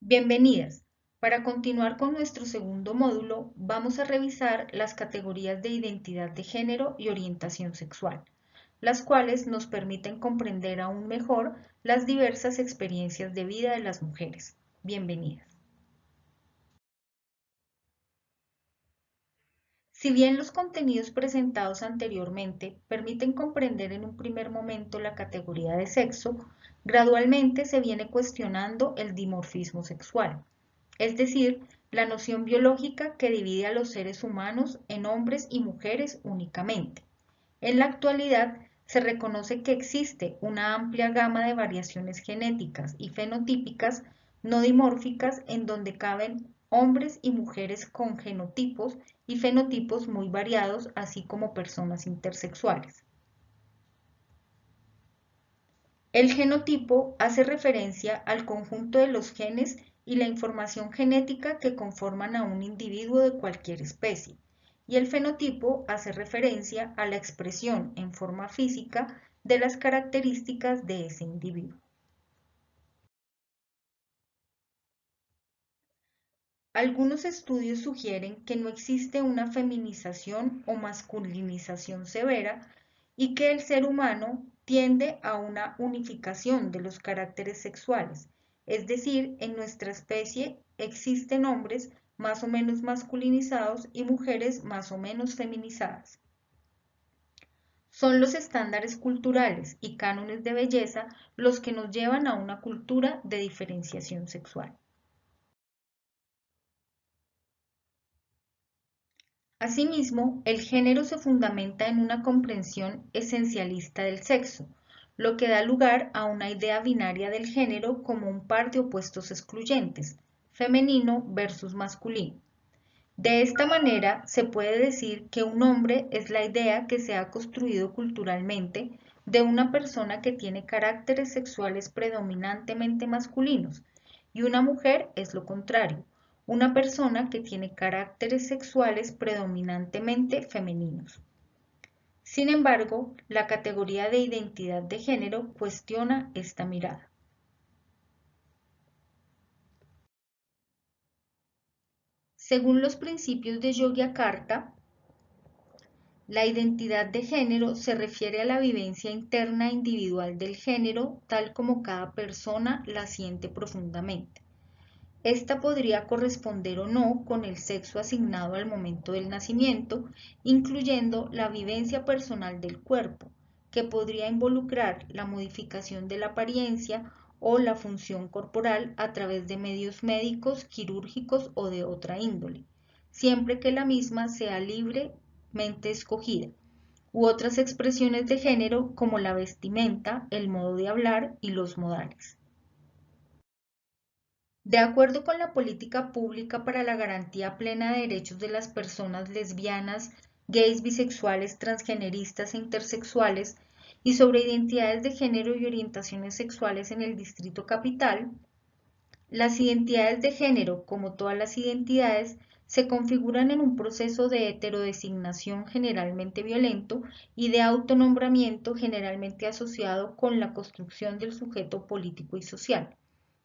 Bienvenidas. Para continuar con nuestro segundo módulo, vamos a revisar las categorías de identidad de género y orientación sexual, las cuales nos permiten comprender aún mejor las diversas experiencias de vida de las mujeres. Bienvenidas. Si bien los contenidos presentados anteriormente permiten comprender en un primer momento la categoría de sexo, gradualmente se viene cuestionando el dimorfismo sexual, es decir, la noción biológica que divide a los seres humanos en hombres y mujeres únicamente. En la actualidad, se reconoce que existe una amplia gama de variaciones genéticas y fenotípicas no dimórficas en donde caben hombres y mujeres con genotipos y fenotipos muy variados, así como personas intersexuales. El genotipo hace referencia al conjunto de los genes y la información genética que conforman a un individuo de cualquier especie, y el fenotipo hace referencia a la expresión en forma física de las características de ese individuo. Algunos estudios sugieren que no existe una feminización o masculinización severa y que el ser humano tiende a una unificación de los caracteres sexuales, es decir, en nuestra especie existen hombres más o menos masculinizados y mujeres más o menos feminizadas. Son los estándares culturales y cánones de belleza los que nos llevan a una cultura de diferenciación sexual. Asimismo, el género se fundamenta en una comprensión esencialista del sexo, lo que da lugar a una idea binaria del género como un par de opuestos excluyentes, femenino versus masculino. De esta manera, se puede decir que un hombre es la idea que se ha construido culturalmente de una persona que tiene caracteres sexuales predominantemente masculinos, y una mujer es lo contrario, una persona que tiene caracteres sexuales predominantemente femeninos. Sin embargo, la categoría de identidad de género cuestiona esta mirada. Según los principios de Yogyakarta, la identidad de género se refiere a la vivencia interna individual del género tal como cada persona la siente profundamente. Esta podría corresponder o no con el sexo asignado al momento del nacimiento, incluyendo la vivencia personal del cuerpo, que podría involucrar la modificación de la apariencia o la función corporal a través de medios médicos, quirúrgicos o de otra índole, siempre que la misma sea libremente escogida, u otras expresiones de género como la vestimenta, el modo de hablar y los modales. De acuerdo con la política pública para la garantía plena de derechos de las personas lesbianas, gays, bisexuales, transgeneristas e intersexuales y sobre identidades de género y orientaciones sexuales en el Distrito Capital, las identidades de género, como todas las identidades, se configuran en un proceso de heterodesignación generalmente violento y de autonombramiento generalmente asociado con la construcción del sujeto político y social.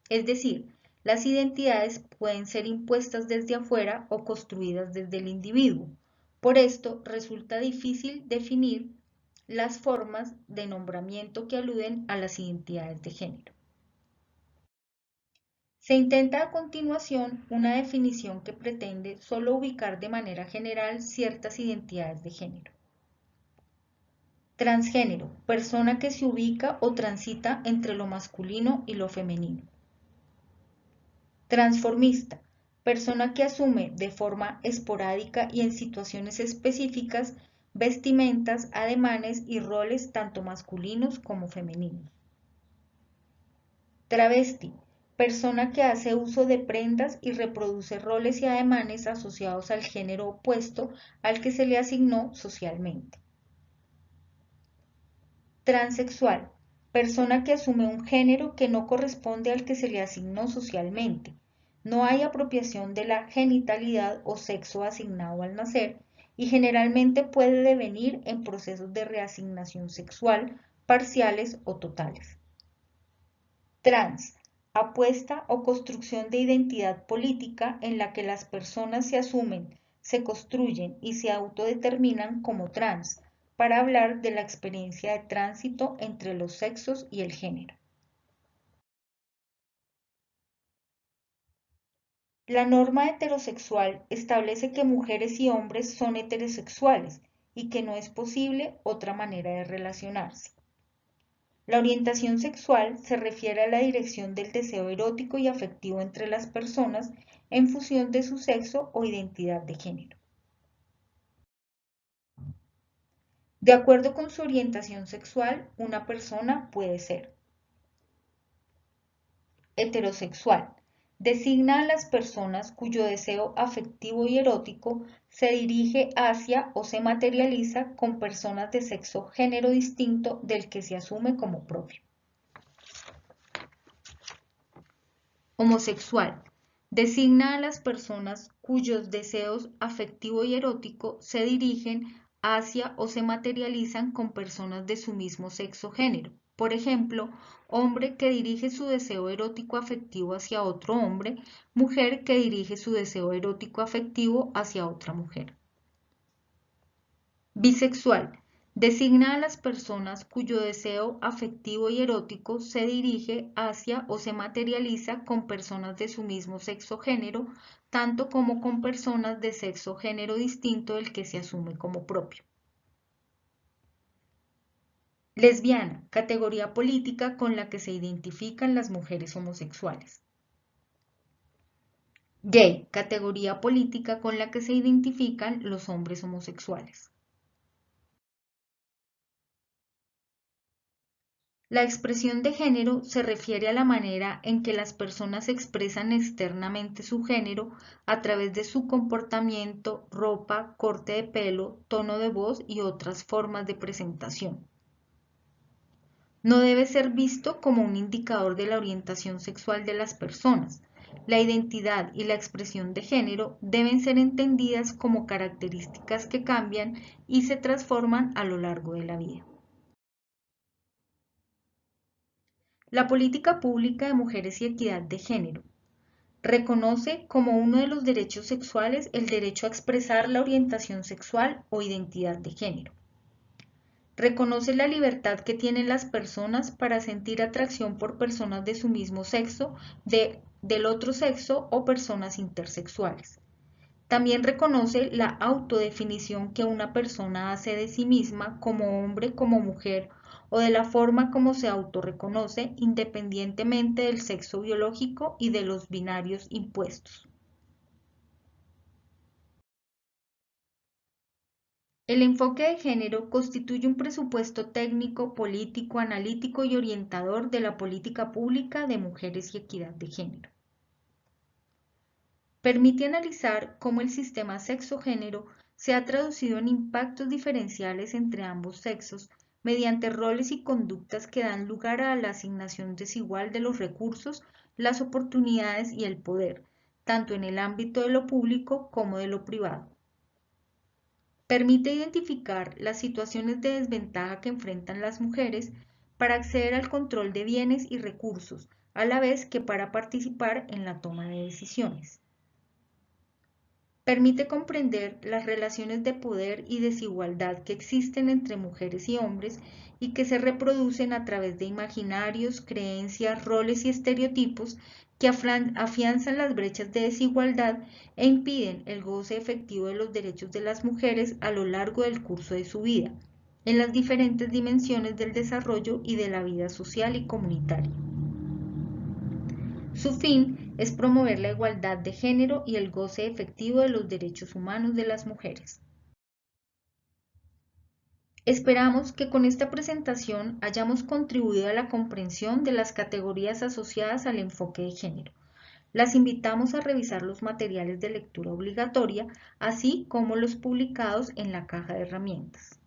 Es decir, las identidades pueden ser impuestas desde afuera o construidas desde el individuo. Por esto, resulta difícil definir las formas de nombramiento que aluden a las identidades de género. Se intenta a continuación una definición que pretende solo ubicar de manera general ciertas identidades de género. Transgénero, persona que se ubica o transita entre lo masculino y lo femenino. Transformista, persona que asume de forma esporádica y en situaciones específicas vestimentas, ademanes y roles tanto masculinos como femeninos. Travesti, persona que hace uso de prendas y reproduce roles y ademanes asociados al género opuesto al que se le asignó socialmente. Transexual, persona que asume un género que no corresponde al que se le asignó socialmente. No hay apropiación de la genitalidad o sexo asignado al nacer y generalmente puede devenir en procesos de reasignación sexual parciales o totales. Trans, apuesta o construcción de identidad política en la que las personas se asumen, se construyen y se autodeterminan como trans, para hablar de la experiencia de tránsito entre los sexos y el género. La norma heterosexual establece que mujeres y hombres son heterosexuales y que no es posible otra manera de relacionarse. La orientación sexual se refiere a la dirección del deseo erótico y afectivo entre las personas en función de su sexo o identidad de género. De acuerdo con su orientación sexual, una persona puede ser heterosexual. Designa a las personas cuyo deseo afectivo y erótico se dirige hacia o se materializa con personas de sexo género distinto del que se asume como propio. Homosexual. Designa a las personas cuyos deseos afectivo y erótico se dirigen hacia o se materializan con personas de su mismo sexo género. Por ejemplo, hombre que dirige su deseo erótico afectivo hacia otro hombre, mujer que dirige su deseo erótico afectivo hacia otra mujer. Bisexual. Designa a las personas cuyo deseo afectivo y erótico se dirige hacia o se materializa con personas de su mismo sexo género, tanto como con personas de sexo género distinto del que se asume como propio. Lesbiana, categoría política con la que se identifican las mujeres homosexuales. Gay, categoría política con la que se identifican los hombres homosexuales. La expresión de género se refiere a la manera en que las personas expresan externamente su género a través de su comportamiento, ropa, corte de pelo, tono de voz y otras formas de presentación. No debe ser visto como un indicador de la orientación sexual de las personas. La identidad y la expresión de género deben ser entendidas como características que cambian y se transforman a lo largo de la vida. La política pública de mujeres y equidad de género reconoce como uno de los derechos sexuales el derecho a expresar la orientación sexual o identidad de género. Reconoce la libertad que tienen las personas para sentir atracción por personas de su mismo sexo, del otro sexo o personas intersexuales. También reconoce la autodefinición que una persona hace de sí misma como hombre, como mujer o de la forma como se autorreconoce independientemente del sexo biológico y de los binarios impuestos. El enfoque de género constituye un presupuesto técnico, político, analítico y orientador de la política pública de mujeres y equidad de género. Permite analizar cómo el sistema sexo-género se ha traducido en impactos diferenciales entre ambos sexos mediante roles y conductas que dan lugar a la asignación desigual de los recursos, las oportunidades y el poder, tanto en el ámbito de lo público como de lo privado. Permite identificar las situaciones de desventaja que enfrentan las mujeres para acceder al control de bienes y recursos, a la vez que para participar en la toma de decisiones. Permite comprender las relaciones de poder y desigualdad que existen entre mujeres y hombres y que se reproducen a través de imaginarios, creencias, roles y estereotipos que afianzan las brechas de desigualdad e impiden el goce efectivo de los derechos de las mujeres a lo largo del curso de su vida, en las diferentes dimensiones del desarrollo y de la vida social y comunitaria. Su fin es promover la igualdad de género y el goce efectivo de los derechos humanos de las mujeres. Esperamos que con esta presentación hayamos contribuido a la comprensión de las categorías asociadas al enfoque de género. Las invitamos a revisar los materiales de lectura obligatoria, así como los publicados en la caja de herramientas.